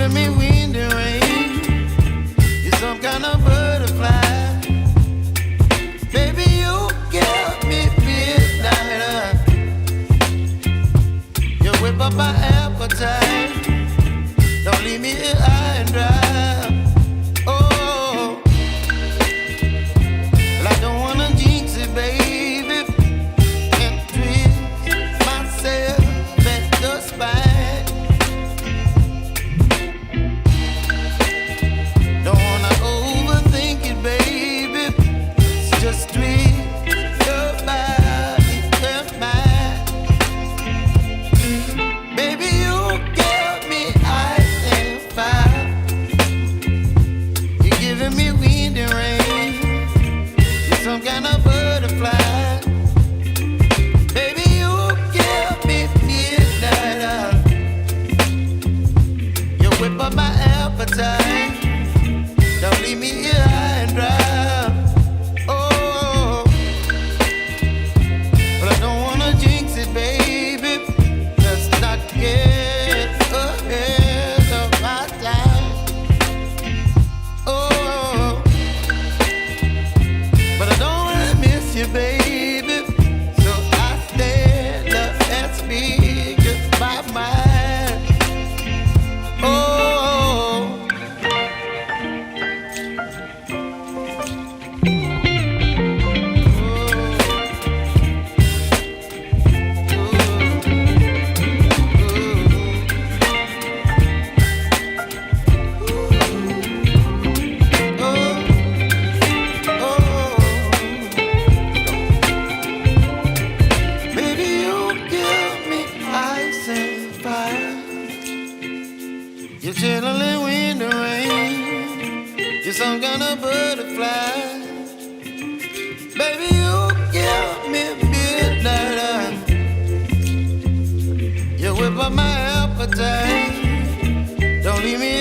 giving me wind and rain. You're some kind of butterfly. Baby, you give me midnight. You whip up my appetite. Don't leave me here high and dry. Oh, well, I don't wanna jinx it, baby. Can't twist myself at the spine. Don't wanna overthink it, baby. It's just twist your body and mine. Baby, you give me ice and fire. You're giving me wind and rain. You're some kind of butterfly. Baby, you give me midnight. You whip up my appetite. Don't leave me here high and dry. Oh, but I don't wanna jinx it, baby. Let's not get ahead of my time. Oh, but I don't wanna miss you, baby. So I stand up and speak just my mind. Oh. Baby, you give me ice and fire. You're chilling wind and rain. You're some kind of butterfly. Baby, you give me midnight. You whip up my appetite. Don't leave me